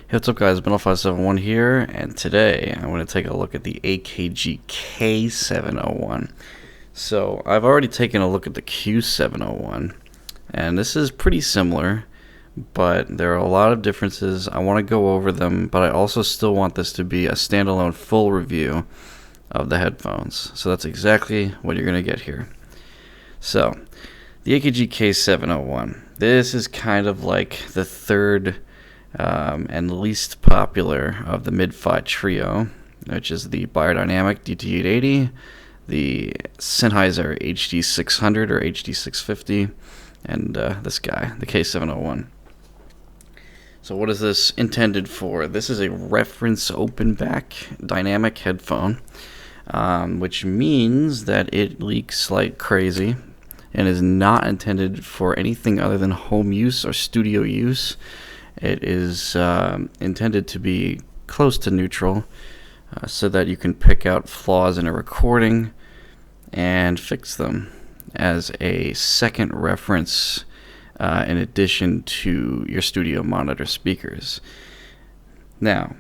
Hey, what's up guys, Ben0571 here, and today I'm going to take a look at the AKG K701. So, I've already taken a look at the Q701, and this is pretty similar, but there are a lot of differences. I want to go over them, but I also still want this to be a standalone full review of the headphones. So that's exactly what you're going to get here. So, the AKG K701. This is kind of like the third and least popular of the mid-fi trio, which is the Beyerdynamic DT880, the Sennheiser HD600 or HD650, and this guy, the K701. So what is this intended for? This is a reference open back dynamic headphone, which means that it leaks like crazy and is not intended for anything other than home use or studio use. It is intended to be close to neutral so that you can pick out flaws in a recording and fix them as a second reference in addition to your studio monitor speakers. Now,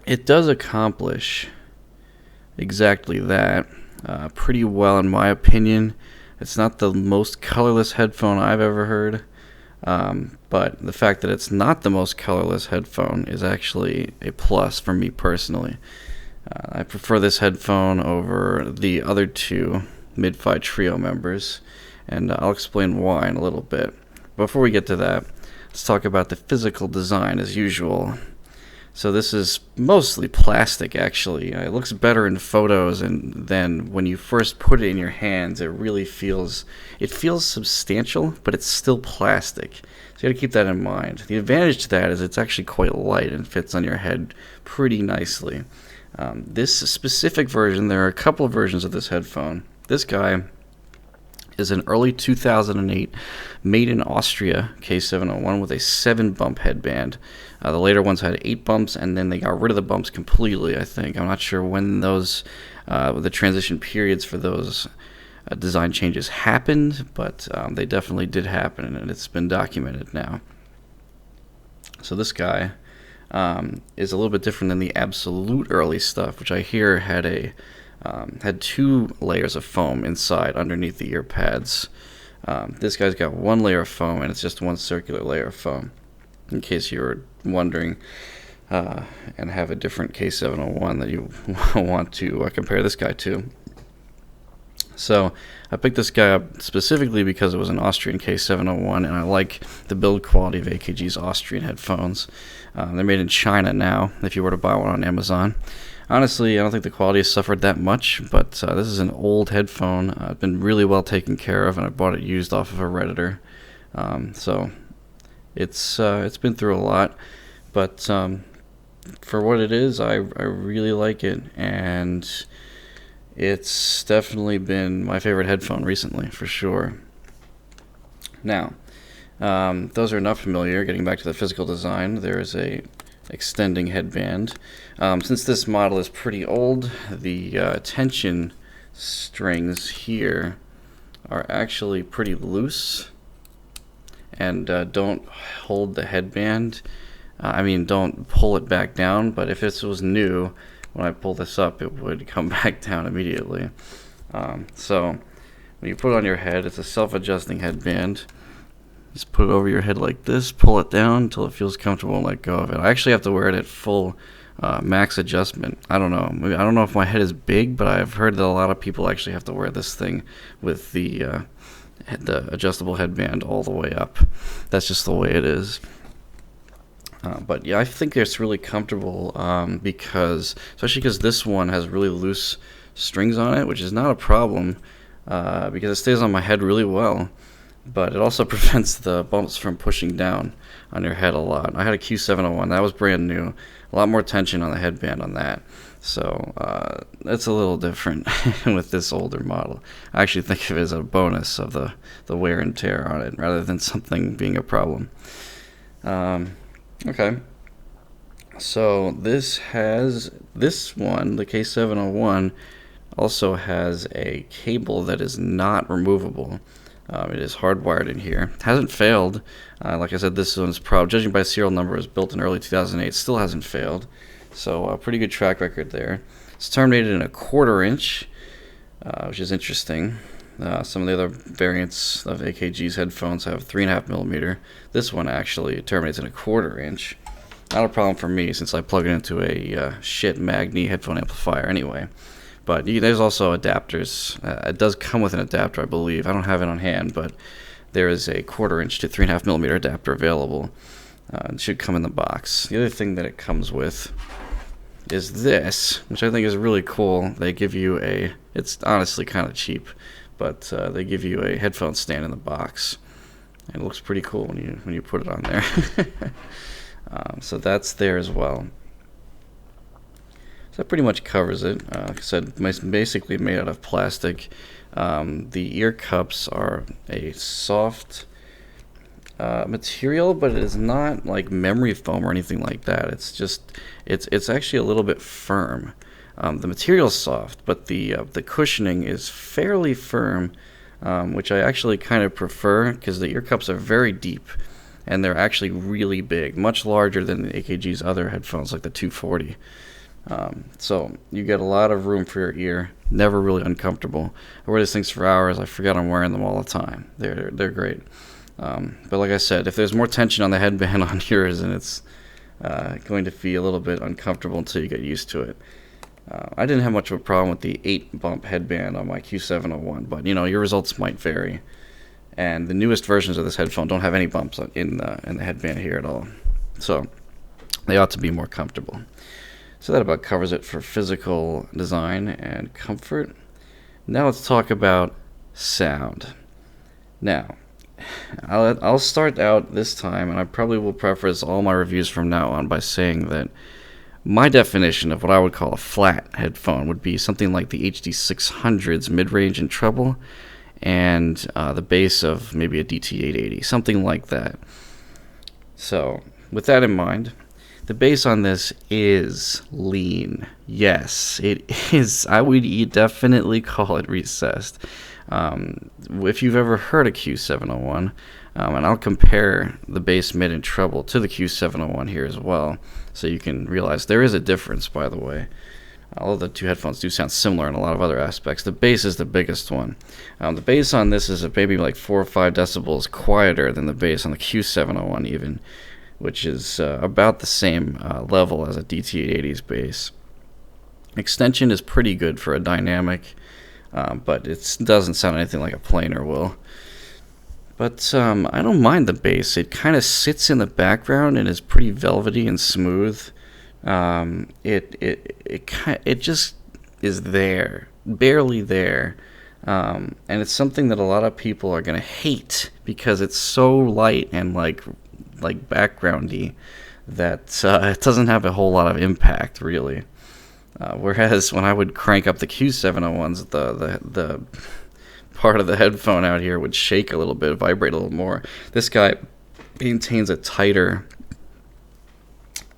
it does accomplish exactly that pretty well in my opinion. It's not the most colorless headphone I've ever heard. But the fact that it's not the most colorless headphone is actually a plus for me personally. I prefer this headphone over the other two mid-fi trio members, and I'll explain why in a little bit. Before we get to that, let's talk about the physical design as usual. So this is mostly plastic, actually. It looks better in photos, and then when you first put it in your hands, it really feels substantial, but it's still plastic. So you got to keep that in mind. The advantage to that is it's actually quite light and fits on your head pretty nicely. This specific version, there are a couple of versions of this headphone. This guy is an early 2008 made in Austria K701 with a 7-bump headband. The later ones had 8 bumps, and then they got rid of the bumps completely, I think. I'm not sure when those, the transition periods for those design changes happened, but they definitely did happen, and it's been documented now. So this guy is a little bit different than the absolute early stuff, which I hear had had 2 layers of foam inside underneath the ear pads. This guy's got 1 layer of foam, and it's just 1 circular layer of foam, in case you were wondering, and have a different K701 that you want to compare this guy to. So I picked this guy up specifically because it was an Austrian K701, and I like the build quality of AKG's Austrian headphones. They're made in China now, if you were to buy one on Amazon. Honestly, I don't think the quality has suffered that much, but this is an old headphone. It's been really well taken care of, and I bought it used off of a Redditor. So it's been through a lot, but for what it is, I really like it, and it's definitely been my favorite headphone recently, for sure. Now, those are not familiar. Getting back to the physical design, there is a extending headband. Since this model is pretty old, the tension strings here are actually pretty loose and don't hold the headband. Don't pull it back down, but if this was new, when I pull this up, it would come back down immediately. So when you put it on your head, it's a self-adjusting headband. Just put it over your head like this, pull it down until it feels comfortable, and let go of it. I actually have to wear it at full max adjustment. I don't know. I don't know if my head is big, but I've heard that a lot of people actually have to wear this thing with the adjustable headband all the way up. That's just the way it is. But yeah, I think it's really comfortable especially because this one has really loose strings on it, which is not a problem because it stays on my head really well. But it also prevents the bumps from pushing down on your head a lot. I had a Q701, that was brand new. A lot more tension on the headband on that. So that's a little different with this older model. I actually think of it as a bonus of the wear and tear on it rather than something being a problem. Okay. So this one, the K701, also has a cable that is not removable. It is hardwired in here. Hasn't failed. Like I said, this one's judging by serial number, was built in early 2008. Still hasn't failed. So pretty good track record there. It's terminated in a 1/4 inch, which is interesting. Some of the other variants of AKG's headphones have 3.5 millimeter. This one actually terminates in a 1/4 inch. Not a problem for me since I plug it into a shit Magni headphone amplifier anyway. But there's also adapters. It does come with an adapter, I believe. I don't have it on hand, but there is a 1/4 inch to 3.5 millimeter adapter available. It should come in the box. The other thing that it comes with is this, which I think is really cool. They give you it's honestly kind of cheap, but they give you a headphone stand in the box. And it looks pretty cool when you put it on there. So that's there as well. So that pretty much covers it. Like I said, basically made out of plastic. The ear cups are a soft material, but it is not like memory foam or anything like that. It's actually a little bit firm. The material's soft, but the cushioning is fairly firm, which I actually kind of prefer because the ear cups are very deep and they're actually really big, much larger than the AKG's other headphones like the 240. So you get a lot of room for your ear. Never really uncomfortable. I wear these things for hours. I forget I'm wearing them all the time. They're great. But like I said, if there's more tension on the headband on yours, then it's going to be a little bit uncomfortable until you get used to it. I didn't have much of a problem with the 8-bump headband on my Q701, but your results might vary. And the newest versions of this headphone don't have any bumps in the headband here at all. So they ought to be more comfortable. So that about covers it for physical design and comfort. Now let's talk about sound. Now, I'll start out this time, and I probably will preface all my reviews from now on by saying that my definition of what I would call a flat headphone would be something like the HD600's midrange and treble, and the bass of maybe a DT880, something like that. So, with that in mind, the bass on this is lean. Yes, it is. I would definitely call it recessed. If you've ever heard a Q701, and I'll compare the bass, mid, and treble to the Q701 here as well, so you can realize there is a difference, by the way. Although the two headphones do sound similar in a lot of other aspects, the bass is the biggest one. The bass on this is maybe like 4 or 5 decibels quieter than the bass on the Q701 even, which is about the same level as a DT880's bass. Extension is pretty good for a dynamic, but it doesn't sound anything like a planar will. But I don't mind the bass. It kind of sits in the background and is pretty velvety and smooth. It just is there, barely there. And it's something that a lot of people are going to hate because it's so light and like backgroundy that it doesn't have a whole lot of impact really. Whereas when I would crank up the Q701s, the part of the headphone out here would shake a little bit, vibrate a little more. This guy maintains a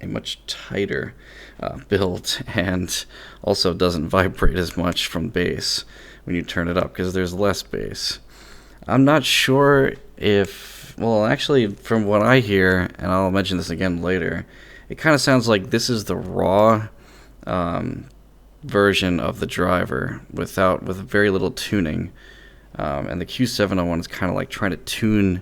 much tighter build, and also doesn't vibrate as much from bass when you turn it up because there's less bass. I'm not sure if, well, actually, from what I hear, and I'll mention this again later, it kind of sounds like this is the raw version of the driver with very little tuning, and the Q701 is kind of like trying to tune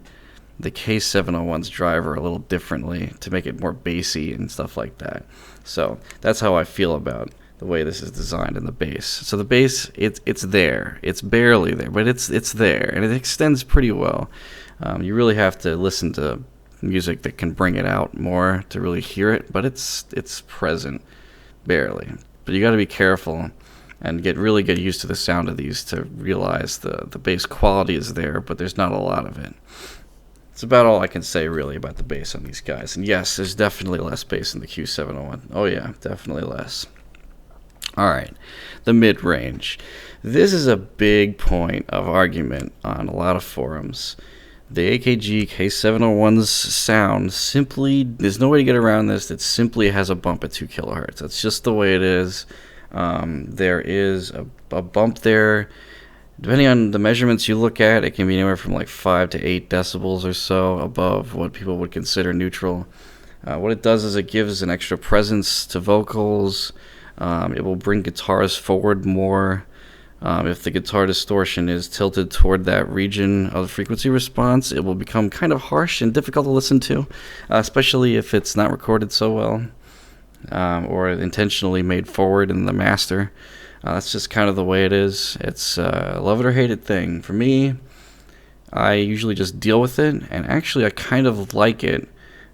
the K701's driver a little differently to make it more bassy and stuff like that. So that's how I feel about the way this is designed in the bass. So the bass, it's there. It's barely there, but it's there, and it extends pretty well. You really have to listen to music that can bring it out more to really hear it, but it's present, barely. But you got to be careful and really get used to the sound of these to realize the bass quality is there, but there's not a lot of it. It's about all I can say really about the bass on these guys. And yes, there's definitely less bass in the Q701. Oh yeah, definitely less. Alright, the mid-range. This is a big point of argument on a lot of forums. The AKG K701's sound simply, there's no way to get around this. It simply has a bump at 2 kilohertz. That's just the way it is. There is a bump there. Depending on the measurements you look at, it can be anywhere from like 5 to 8 decibels or so above what people would consider neutral. What it does is it gives an extra presence to vocals. It will bring guitars forward more. If the guitar distortion is tilted toward that region of the frequency response, it will become kind of harsh and difficult to listen to, especially if it's not recorded so well, or intentionally made forward in the master. That's just kind of the way it is. It's a love it or hate it thing. For me, I usually just deal with it, and actually I kind of like it.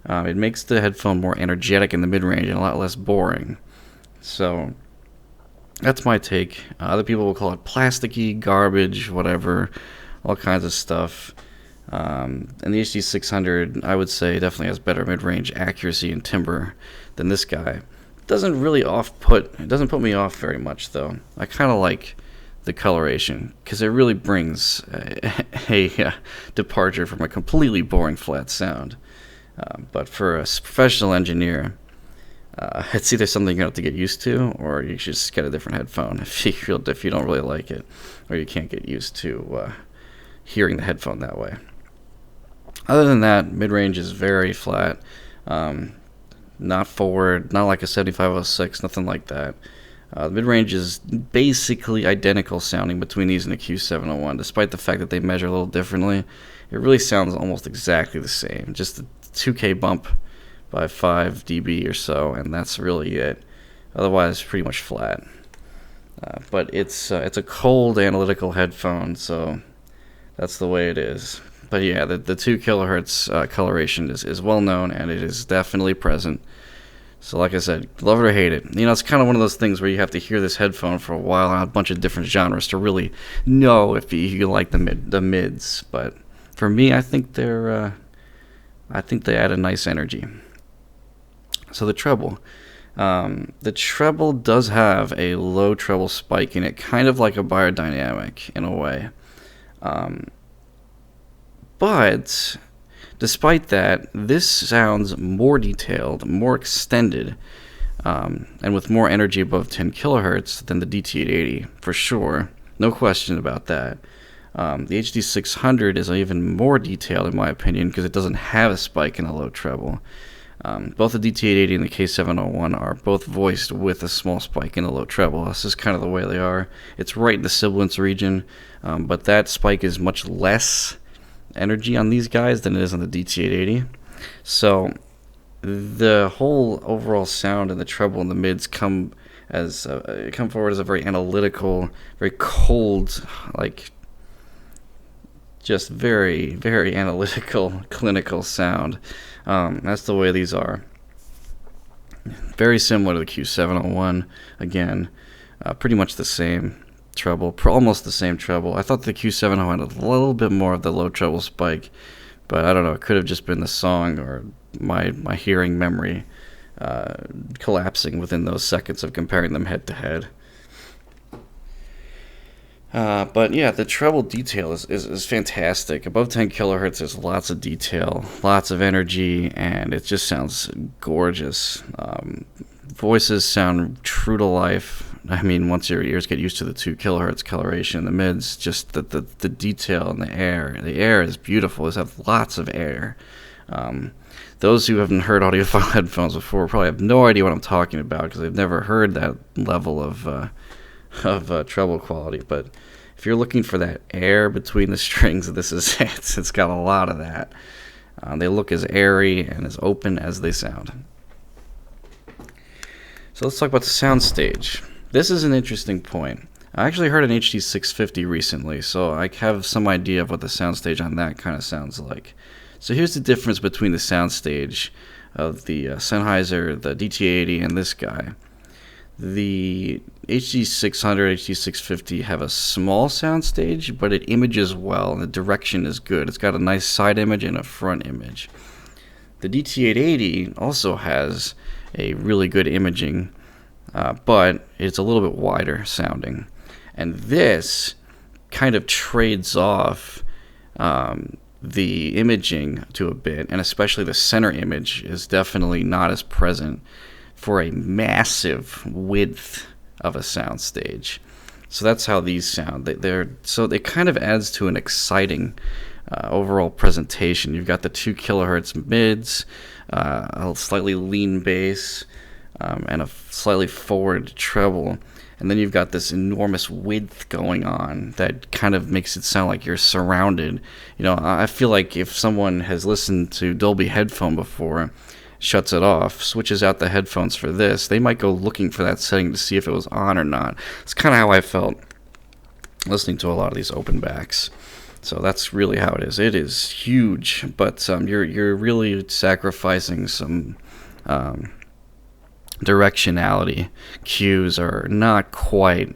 It makes the headphone more energetic in the mid-range and a lot less boring. So that's my take. Other people will call it plasticky, garbage, whatever, all kinds of stuff. And the HD600, I would say, definitely has better mid-range accuracy and timbre than this guy. It doesn't put me off very much, though. I kind of like the coloration, because it really brings a departure from a completely boring flat sound. But for a professional engineer, it's either something you have to get used to, or you should just get a different headphone if you don't really like it, or you can't get used to hearing the headphone that way. Other than that, mid-range is very flat, not forward, not like a 7506, nothing like that. The mid-range is basically identical sounding between these and the Q701, despite the fact that they measure a little differently. It really sounds almost exactly the same, just a 2K bump by 5 dB or so, and that's really it. Otherwise, pretty much flat. But it's a cold analytical headphone, so that's the way it is. But yeah, the 2 kilohertz coloration is well known, and it is definitely present. So like I said, love it or hate it. It's kind of one of those things where you have to hear this headphone for a while on a bunch of different genres to really know if you like the mids. But for me, I think they add a nice energy. So the treble. The treble does have a low treble spike in it, kind of like a biodynamic in a way. But despite that, this sounds more detailed, more extended, and with more energy above 10 kilohertz than the DT880, for sure. No question about that. The HD600 is even more detailed, in my opinion, because it doesn't have a spike in the low treble. Both the DT880 and the K701 are both voiced with a small spike in the low treble. This is kind of the way they are. It's right in the sibilance region, but that spike is much less energy on these guys than it is on the DT880. So the whole overall sound and the treble and the mids come forward as a very analytical, very cold, like just very, very analytical, clinical sound. That's the way these are. Very similar to the Q701. Again, pretty much the same treble, almost the same treble. I thought the Q701 had a little bit more of the low treble spike, but I don't know. It could have just been the song or my hearing memory collapsing within those seconds of comparing them head to head. But yeah, the treble detail is fantastic. Above 10 kilohertz, there's lots of detail, lots of energy, and it just sounds gorgeous. Voices sound true to life. I mean, once your ears get used to the 2 kilohertz coloration, the mids, just the detail and the air. The air is beautiful. These have lots of air. Those who haven't heard audiophile headphones before probably have no idea what I'm talking about because they've never heard that level of treble quality. But if you're looking for that air between the strings, this is it. It's got a lot of that. They look as airy and as open as they sound. So let's talk about the Soundstage. This is an interesting point. I actually heard an HD650 recently, so I have some idea of what the Soundstage on that kind of sounds like. So here's the difference between the Soundstage of the Sennheiser, the DT80, and this guy. The HD600, HD650 have a small soundstage, but it images well, and the direction is good. It's got a nice side image and a front image. The DT880 also has a really good imaging, but it's a little bit wider sounding. And this kind of trades off the imaging to a bit, and especially the center image is definitely not as present for a massive width of a soundstage. So that's how these sound. So it kind of adds to an exciting overall presentation. You've got the 2 kilohertz mids, a slightly lean bass, and a slightly forward treble. And then you've got this enormous width going on that kind of makes it sound like you're surrounded. I feel like if someone has listened to Dolby headphone before, shuts it off, switches out the headphones for this, they might go looking for that setting to see if it was on or not. It's kind of how I felt listening to a lot of these open backs. So that's really how it is. It is huge, but you're really sacrificing some directionality. Cues are not quite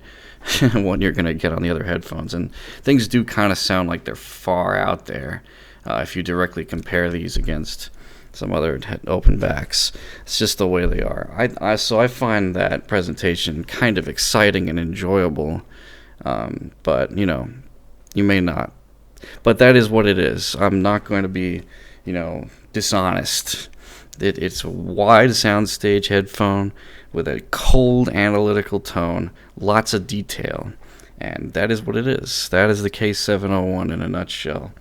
what you're going to get on the other headphones, and things do kind of sound like they're far out there if you directly compare these against some other open backs. It's just the way they are. So I find that presentation kind of exciting and enjoyable, but you may not. But that is what it is. I'm not going to be dishonest. It's a wide soundstage headphone with a cold analytical tone, lots of detail, and that is what it is. That is the K701 in a nutshell.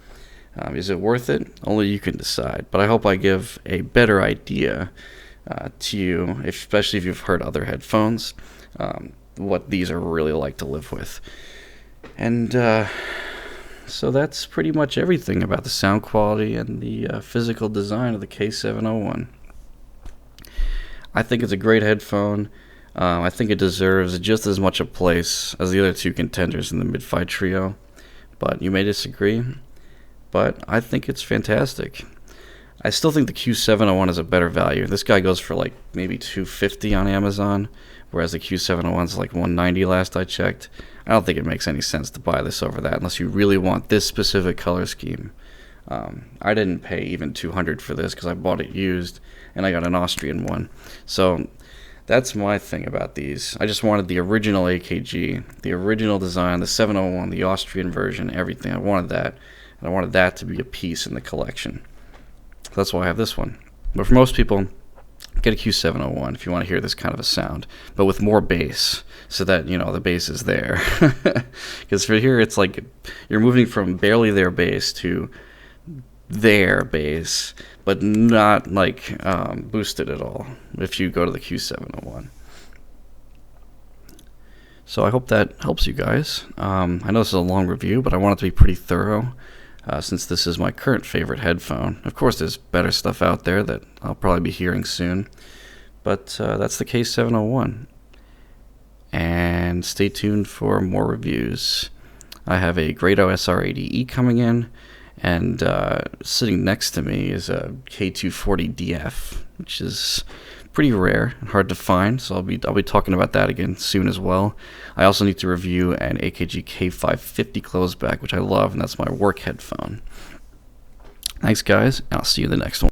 Is it worth it? Only you can decide. But I hope I give a better idea to you, especially if you've heard other headphones, what these are really like to live with. And so that's pretty much everything about the sound quality and the physical design of the K701. I think it's a great headphone. I think it deserves just as much a place as the other 2 contenders in the mid-fight trio. But you may disagree. But I think it's fantastic. I still think the Q701 is a better value. This guy goes for like maybe $250 on Amazon, whereas the Q701 is like $190 last I checked. I don't think it makes any sense to buy this over that unless you really want this specific color scheme. I didn't pay even $200 for this because I bought it used and I got an Austrian one. So that's my thing about these. I just wanted the original AKG, the original design, the 701, the Austrian version, everything. I wanted that, and I wanted that to be a piece in the collection. That's why I have this one. But for most people, get a Q701 if you want to hear this kind of a sound, but with more bass, so that the bass is there. Because for here, it's like you're moving from barely there bass to their bass, but not like boosted at all if you go to the Q701. So I hope that helps you guys. I know this is a long review, but I want it to be pretty thorough. Since this is my current favorite headphone. Of course, there's better stuff out there that I'll probably be hearing soon. But that's the K701. And stay tuned for more reviews. I have a Grado SR80E coming in, and sitting next to me is a K240DF, which is pretty rare and hard to find, so I'll be talking about that again soon as well. I also need to review an AKG K550 closeback, which I love, and that's my work headphone. Thanks, guys, and I'll see you in the next one.